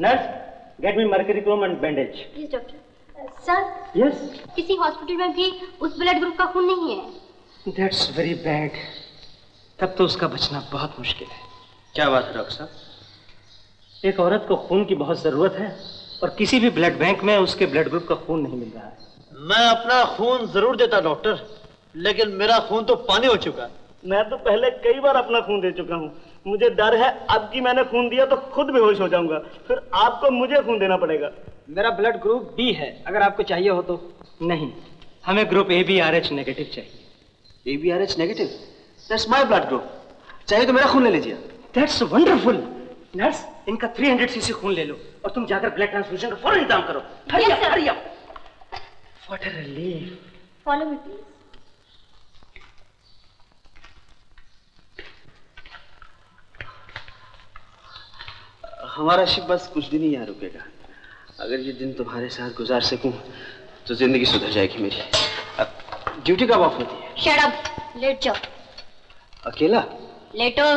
Nurse, get me mercury Chrome and bandage. Please doctor. Sir. Yes. किसी hospital में भी उस ब्लड ग्रुप का खून नहीं है। That's very bad. तब तो उसका बचना बहुत मुश्किल है। क्या बात है डॉक्टर साहब? एक औरत को खून की बहुत जरूरत है और किसी भी ब्लड बैंक में उसके ब्लड ग्रुप का खून नहीं मिल रहा है। मैं अपना खून जरूर देता डॉक्टर, लेकिन मेरा खून तो पानी हो चुका है। मैं तो पहले कई बार अपना खून दे चुका हूँ। मुझे डर है अब की मैंने खून दिया तो खुद बेहोश हो जाऊंगा, फिर आपको मुझे खून देना पड़ेगा। मेरा ब्लड ग्रुप बी है, अगर आपको चाहिए हो तो। नहीं, हमें ग्रुप ABRH नेगेटिव चाहिए। ABRH negative? That's my blood group. चाहिए तो मेरा खून ले लीजिए। That's wonderful. नर्स, इनका 300 cc खून ले लो और तुम जाकर ब्लड ट्रांसफ्यूजन का फौरन इंतजाम करो। Hurry up, hurry up. What a relief. Follow me please. हमारा शिप बस कुछ दिन ही यहाँ रुकेगा। अगर ये दिन तुम्हारे साथ गुजार सकूं तो जिंदगी सुधर जाएगी मेरी। अब ड्यूटी कब ऑफ होती है? शट अप, लेट जाओ। अकेला? लेटो।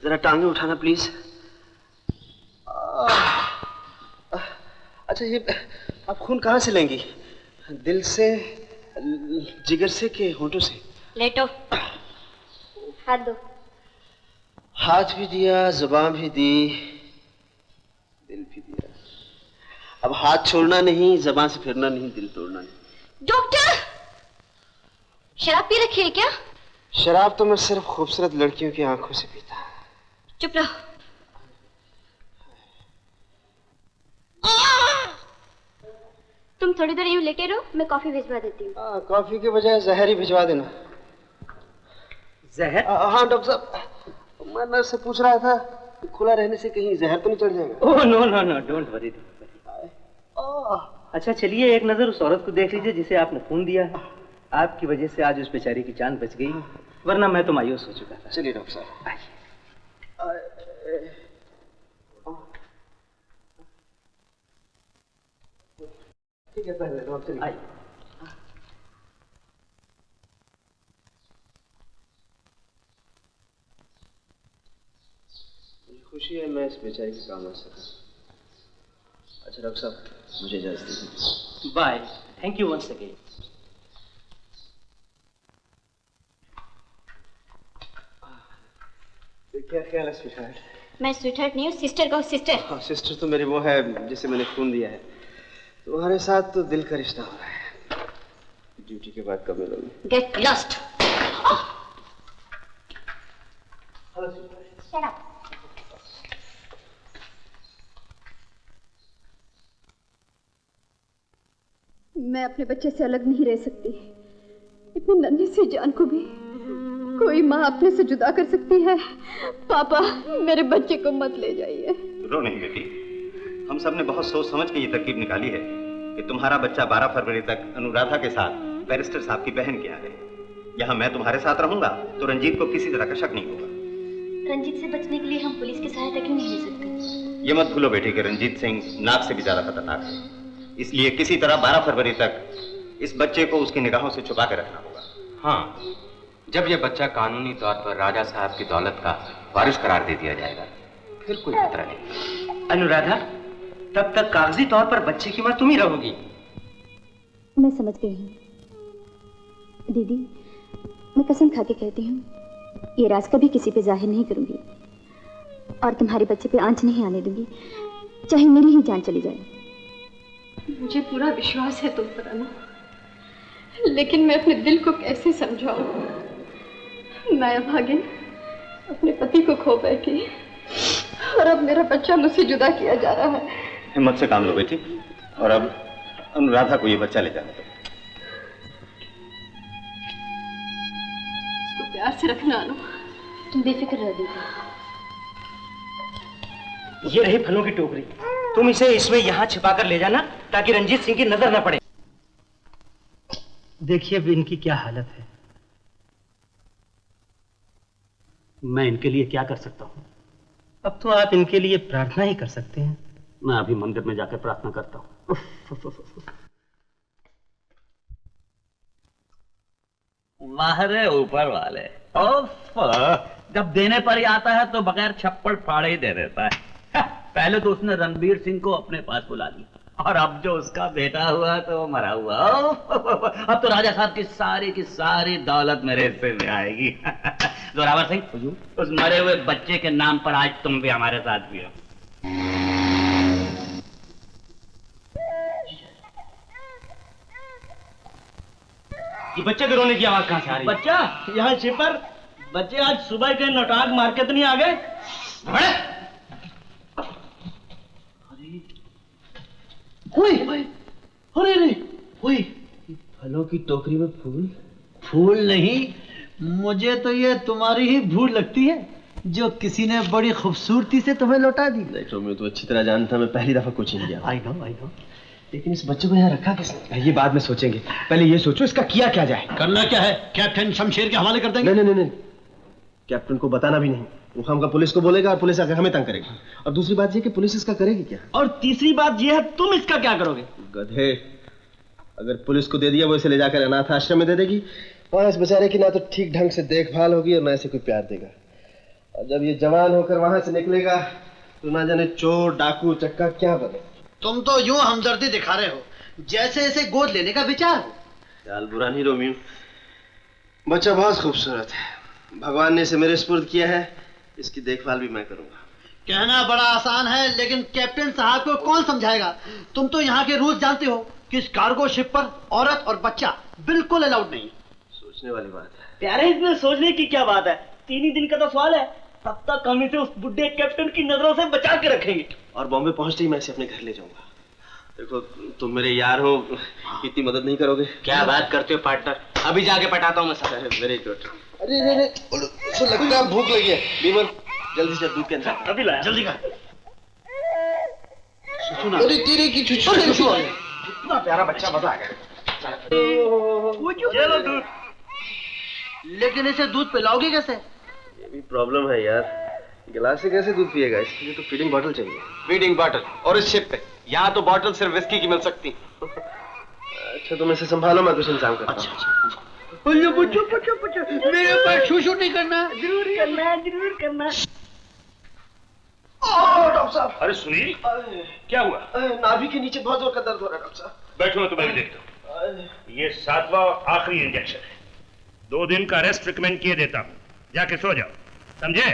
जरा टांगे उठाना प्लीज। अच्छा, ये आप खून कहाँ से लेंगी? दिल से, जिगर से कि होंठों से? लेटो। हाथ दो। हाथ भी दिया, जुबान भी दी, दिल भी दिया। अब हाथ छोड़ना नहीं, जुबान से फिरना नहीं, दिल तोड़ना नहीं। डॉक्टर, शराब पी रखी है क्या? शराब तो मैं सिर्फ खूबसूरत लड़कियों की आंखों से पीता। चुप रहो। तुम थोड़ी देर यूं लेटे रहो, मैं कॉफी भिजवा देती हूँ। कॉफी के बजाय जहर ही भिजवा देना। जहर? हाँ डॉक्टर साहब, मैं नर्स से पूछ रहा था कि खुला रहने से कहीं जहर तो नहीं चढ़ जाएगा? Oh no no no, don't worry. अच्छा चलिए, एक नजर उस औरत को देख लीजिए जिसे आपने खून दिया है। आपकी वजह से आज उस बेचारी की जान बच गई, वरना मैं तो मायूस हो चुका था। चलिए डॉक्टर साहब। ठीक है, पहले तो आप चलिए। आइए। खुशी है मैं इस बेचारी के काम आ सका। अच्छा डॉक्टर साहब, मुझे इजाजत दीजिए। Bye. Thank you once again. क्या ख्याल है स्वीटहार्ट? मैं स्वीटहार्ट नहीं हूँ, सिस्टर कहो सिस्टर। हाँ, सिस्टर तो मेरी वो है जिसे मैंने खून दिया है। तुम्हारे साथ तो दिल का रिश्ता हो रहा है। ड्यूटी के बाद कब मिलोगे? Get lost. Shut up. मैं अपने बच्चे से अलग नहीं रह सकती। इतनी नन्ही सी जान को भी कोई माँ अपने से जुदा कर सकती है? पापा, मेरे बच्चे को मत ले जाइए। रो नहीं बेटी, हम सब ने बहुत सोच समझ के ये तरकीब निकाली है कि तुम्हारा बच्चा 12 फरवरी तक अनुराधा के साथ बैरिस्टर साहब की बहन के यहाँ रहे। यहाँ मैं तुम्हारे साथ रहूंगा तो रंजीत को किसी तरह का शक नहीं होगा। रंजीत से बचने के लिए हम पुलिस की सहायता क्यों नहीं ले सकते? ये मत भूलो बेटी कि रंजीत सिंह नाग से भी ज्यादा खतरनाक है, इसलिए किसी तरह 12 फरवरी तक इस बच्चे को उसकी निगाहों से छुपा के रखना होगा। हाँ, जब यह बच्चा कानूनी तौर पर राजा साहब की दौलत का वारिस करार दे दिया जाएगा फिर कोई खतरा नहीं। अनुराधा, तब तक कागजी तौर पर बच्चे की मां तुम ही रहोगी। मैं समझ गई हूँ दीदी। मैं कसम खा के कहती हूँ ये राज कभी किसी पे जाहिर नहीं करूंगी और तुम्हारे बच्चे पे आंच नहीं आने दूंगी, चाहे मेरी ही जान चली जाए। मुझे पूरा विश्वास है तुम पर अनु, लेकिन मैं अपने दिल को कैसे समझाऊं? मैं अभागिन अपने पति को खो बैठी और अब मेरा बच्चा मुझसे जुदा किया जा रहा है। हिम्मत से काम लो बेटी, और अब अनुराधा को ये बच्चा ले जाने दो। इसको प्यार से रखना अनु। तुम बेफिक्र रह दीदी। ये रही फलों की टोकरी, तुम इसे इसमें यहाँ छिपा कर ले जाना ताकि रंजीत सिंह की नजर न पड़े। देखिए अब इनकी क्या हालत है। मैं इनके लिए क्या कर सकता हूँ? अब तो आप इनके लिए प्रार्थना ही कर सकते हैं। मैं अभी मंदिर में जाकर प्रार्थना करता हूँ। माहर ऊपर वाले। जब देने पर ही आता है तो बगैर छप्पड़ फाड़े ही दे देता है। पहले तो उसने रणबीर सिंह को अपने पास बुला लिया और अब जो उसका बेटा हुआ तो वो मरा हुआ। अब तो राजा साहब की सारी दौलत मेरे हिस्से में आएगी। जोरावर सिंह, उस मरे हुए बच्चे के नाम पर आज तुम भी हमारे साथ भी हो। ये बच्चे के रोने की आवाज कहां से आ रही है? बच्चा यहाँ शिपर, बच्चे आज सुबह के नौटाक मार के तो नहीं आ गए? अरे फलों की टोकरी में फूल? फूल नहीं, मुझे तो ये तुम्हारी ही भूल लगती है जो किसी ने बड़ी खूबसूरती से तुम्हें लौटा दी। देखो मैं तो अच्छी तरह जानता, मैं पहली दफा कोचिंग गया। आई नो लेकिन इस बच्चे को यहाँ रखा किसने? ये बाद में सोचेंगे, पहले ये सोचो इसका किया क्या जाए। करना क्या है? कैप्टन शमशेर के हवाले कर देंगे? नहीं, कैप्टन को बताना भी नहीं। वो हमका पुलिस को बोलेगा और पुलिस आकर हमें तंग करेगी। और दूसरी बात ये कि पुलिस इसका करेगी क्या? और तीसरी बात ये है, तुम इसका क्या करोगे? गधे, अगर पुलिस को दे दिया वो इसे ले जाकर अनाथ आश्रम में दे देगी। वहां इस बेचारे की ना तो ठीक ढंग से देखभाल होगी और ना इसे कोई प्यार देगा। और जब ये जवान होकर वहां से निकलेगा तो ना जाने चोर डाकू चक्का क्या बने। तुम तो यूं हमदर्दी दिखा रहे हो जैसे इसे गोद लेने का विचार हो। चाल बुरा नहीं रोमियो, बच्चा बहुत खूबसूरत है। भगवान ने इसे मेरे सुपुर्द किया है, इसकी देखभाल भी मैं करूंगा। कहना बड़ा आसान है लेकिन कैप्टन साहब को कौन समझाएगा? तुम तो यहाँ के रूल्स जानते हो कि इस कार्गो शिप पर औरत और बच्चा बिल्कुल अलाउड नहीं। सोचने वाली बात है। प्यारे, इसमें सोचने की क्या बात है? 3 ही दिन का तो सवाल है। तब तक हम इसे उस बुढ़े कैप्टन की नजरों से बचा के रखेंगे। और बॉम्बे पहुंचते ही मैं इसे अपने घर ले जाऊंगा। देखो तुम मेरे यार हो, इतनी मदद नहीं करोगे? क्या बात करते हो पार्टनर, अभी जाके पटाता हूँ मैं सर। Very good. अरे लगता है भूख लगी है। बीमल जल्दी से दूध के अंदर अभी लाया, जल्दी कर। अरे तेरे की छुछू कितना प्यारा बच्चा, मजा आ गया। चलो दूध। लेकिन इसे दूध पिलाओगे कैसे? ये भी प्रॉब्लम है यार, गिलास से कैसे दूध पिएगा? इसके लिए तो फीडिंग बॉटल चाहिए। Feeding bottle? और इस शिप पे यहाँ तो बॉटल सिर्फ विस्की की मिल सकती। अच्छा तुम इसे संभालो, मैं कुछ इंतजाम करता हूँ। अच्छा। मेरे ऊपर छू नहीं करना। जरूर करना। डॉक्टर साहब। अरे सुनील, क्या हुआ? नाभि के नीचे बहुत जोर का दर्द हो रहा है डॉक्टर साहब। बैठो, मैं तुम्हें देखता हूँ। ये 7वां और आखिरी इंजेक्शन है। 2 दिन का रेस्ट रिकमेंड किए देता हूँ, जाके सो जाओ, समझे?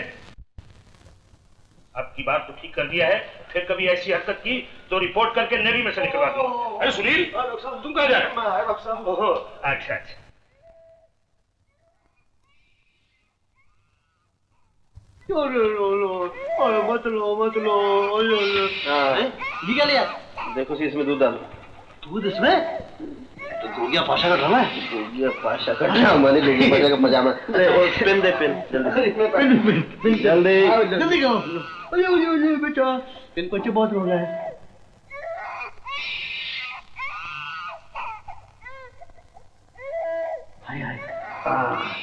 अब की बात तो ठीक कर दिया है, फिर कभी ऐसी हरकत की तो रिपोर्ट करके नेवी में से निकलवा दूंगा। अरे सुनील, तुम कहाँ जा रहे हो? डॉक्टर साहब। ओहो, अच्छा। मत लो। क्या लिया? देखो सी इसमें दूध डालो। दूध इसमें? तो गोगिया पाशा का ड्रामा है। गोगिया पाशा का ड्रामा नहीं, गोगिया पाशा का पजामा। पेन दे, पेन जल्दी जल्दी करो। बेटा पेन को बहुत रो रहा है।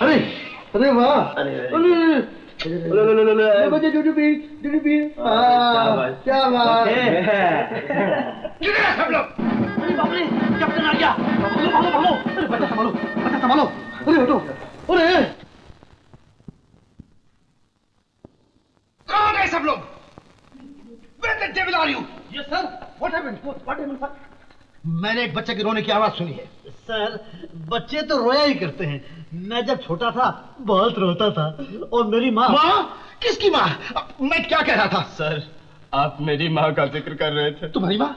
अरे अरे वाह, अरे बच्चे दूध पी। क्या बात सब लोग। अरे बाप रे, कैप्टन आ गया। भागो। अरे बच्चा संभालो। अरे हटो। अरे कहाँ गए सब लोग? Where the devil are you? Yes sir. What happened sir? मैंने एक बच्चे के रोने की आवाज सुनी है। सर बच्चे तो रोया ही करते हैं। मैं जब छोटा था बहुत रोता था। और मेरी माँ। किसकी माँ? मैं क्या कह रहा था? सर आप मेरी माँ का जिक्र कर रहे थे। तुम्हारी माँ?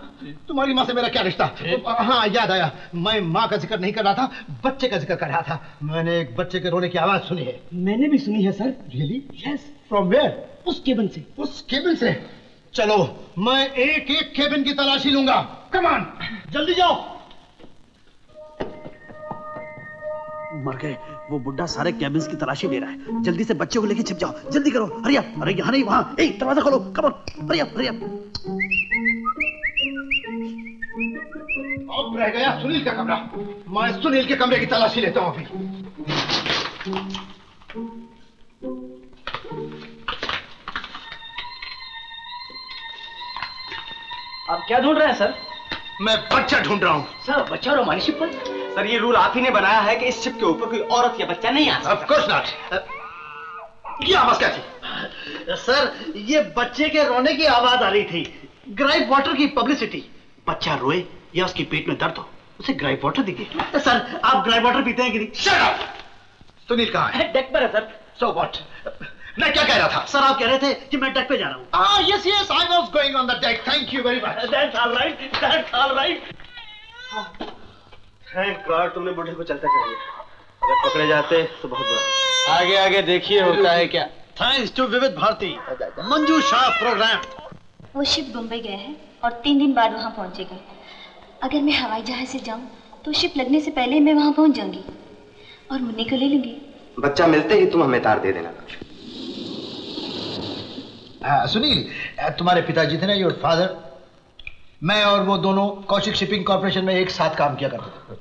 तुम्हारी माँ से मेरा क्या रिश्ता? हाँ याद आया, मैं माँ का जिक्र नहीं कर रहा था, बच्चे का जिक्र कर रहा था। मैंने एक बच्चे के रोने की आवाज सुनी है। मैंने भी सुनी है sir. Really? Yes. From where? उस केबिन से। उस केबिन से? चलो मैं एक केबिन की तलाशी लूंगा। कम ऑन, जल्दी जाओ। मर गए, वो बुड्ढा सारे केबिन्स की तलाशी ले रहा है। जल्दी से बच्चों को लेके छिप जाओ, जल्दी करो, हरी अप। अरे यहाँ नहीं, वहाँ। ए दरवाजा खोलो, कम ऑन, हरी अप। अब रह गया सुनील का कमरा। मैं सुनील के कमरे की तलाशी लेता हूँ अभी। आप क्या ढूंढ रहे हैं सर? मैं बच्चा ढूंढ रहा हूँ। सर बच्चा और हमारी शिप पर? सर ये रूल आप ही ने बनाया है कि इस शिप के ऊपर कोई औरत या बच्चा नहीं आ सकता। Of course not. ये आवाज क्या थी? सर ये बच्चे के रोने की आवाज आ रही थी। ग्राइप वाटर की पब्लिसिटी। बच्चा रोए या उसके पेट में दर्द हो उसे ग्राइप वाटर दीजिए। सर आप ग्राइप वाटर पीते हैं कि नहीं? Shut up! सुनील कहाँ है? डेक पर है सर। So what? मैं क्या कह रहा था? सर आप कह रहे थे कि मैं डेक पे जा रहा हूँ। Yes yes I was going on the deck. Thank you very much. That's alright, that's alright. Thank God तुमने बूढ़े को चलता कर दिया। अगर पकड़े जाते तो बहुत बुरा। आगे आगे देखिए होता है क्या। थैंक्स टू विविध भारती मंजू शाह प्रोग्राम। वो शिप मुंबई गए हैं और 3 दिन बाद वहाँ पहुँचेगा। अगर मैं हवाई जहाज से जाऊँ तो शिप लगने से पहले मैं वहाँ पहुँच जाऊंगी और मुन्नी को ले लूंगी। बच्चा मिलते ही तुम हमें तार दे देना। सुनील तुम्हारे पिताजी थे ना, योर फादर, मैं और वो दोनों कौशिक शिपिंग कॉर्पोरेशन में एक साथ काम किया करते थे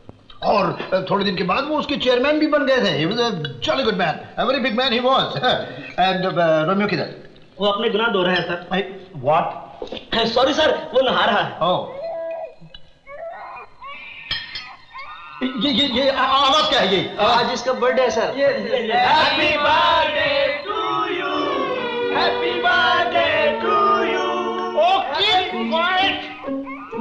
और थोड़े दिन के बाद वो उसके चेयरमैन भी बन गए थे। He was a jolly good man, a very big man he was. And Romeo किधर? वो अपने गुनाह धो रहा है सर। What? सॉरी सर वो नहा रहा है। Oh. ये आवाज क्या है ये? आज इसका बर्थडे है sir. Happy birthday to you, happy birthday to you. Okay quite.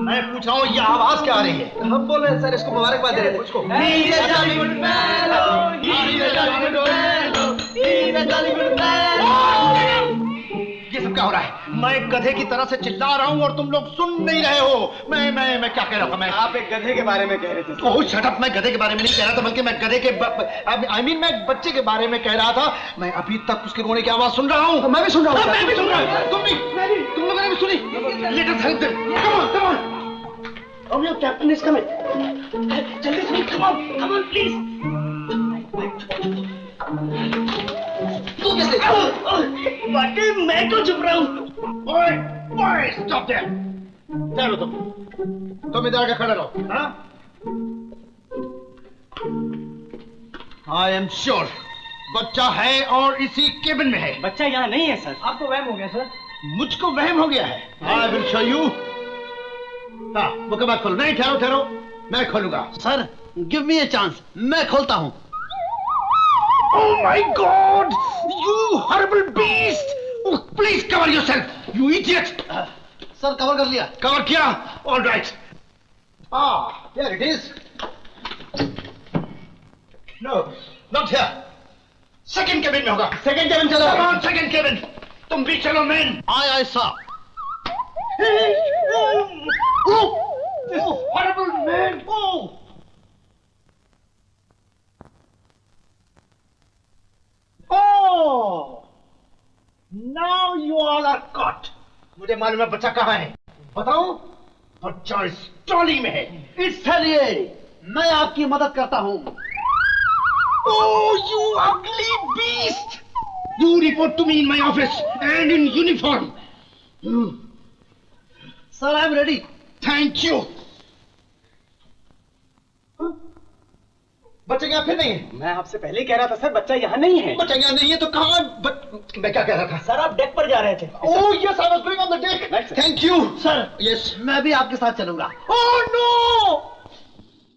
मैं पूछ रहा हूँ ये आवाज क्या आ रही है? हम बोल रहे हैं सर इसको मुबारकबाद दे रहे हैं। उसको He's a jolly good fellow, he's a jolly good fellow, he's a jolly good fellow। ये सब क्या हो रहा है? मैं गधे की तरह से चिल्ला रहा हूँ और तुम लोग सुन नहीं रहे हो। मैं क्या कह रहा था? मैं आप एक गधे के बारे में कह रहे थे। ओह शट अप! मैं गधे के बारे में नहीं कह रहा था बल्कि मैं गधे के I mean मैं बच्चे के बारे में कह रहा था। मैं अभी तक उसके रोने की आवाज सुन रहा हूँ। मैं भी सुन रहा हूँ। मैं भी सुन रहा हूँ। तुम नहीं? तुम लोगों ने भी सुनी? Let us help them. Come on, come on. Oh, your captain is coming. जल्दी सुनिए, come on, please. तू कैसे? बाकी मैं क्यों चुप रहा हूँ? Boy, stop there. ठहरो तुम इधर आके खड़े रहो। हाँ? I am sure बच्चा है और इसी केबिन में है। बच्चा यहाँ नहीं है सर। आपको वहम हो गया सर। मुझको वहम हो गया है। I will show you. हाँ, वो कब खोलो? नहीं ठहरो, मैं खोलूंगा। Sir, give me a chance. मैं खोलता हूँ। Oh my God! You horrible beast! Oh, please cover yourself, you idiot! Sir cover कर लिया। कवर किया? All right. Here it is. No, not here. Second cabin में होगा। Second cabin चलो। Come on, second cabin. तुम भी चलो man. Aye, sir. Oh, horrible man! Oh! Oh! Now you all are caught. मुझे मालूम है बच्चा कहाँ है। बताओ? बच्चा इस ट्रॉली में है। इसलिए मैं आपकी मदद करता हूँ। Oh, you ugly beast! You report to me in my office and in uniform. Sir, I am ready. Thank you. बच्चा यहाँ फिर नहीं है। मैं आपसे पहले ही कह रहा था सर बच्चा यहाँ नहीं है। बच्चा यहाँ नहीं है तो कहाँ? मैं क्या कह रहा था? सर आप डेक पर जा रहे थे। Oh yes, I was going on the deck. Thank you, sir. Yes, मैं भी आपके साथ चलूंगा। Oh no!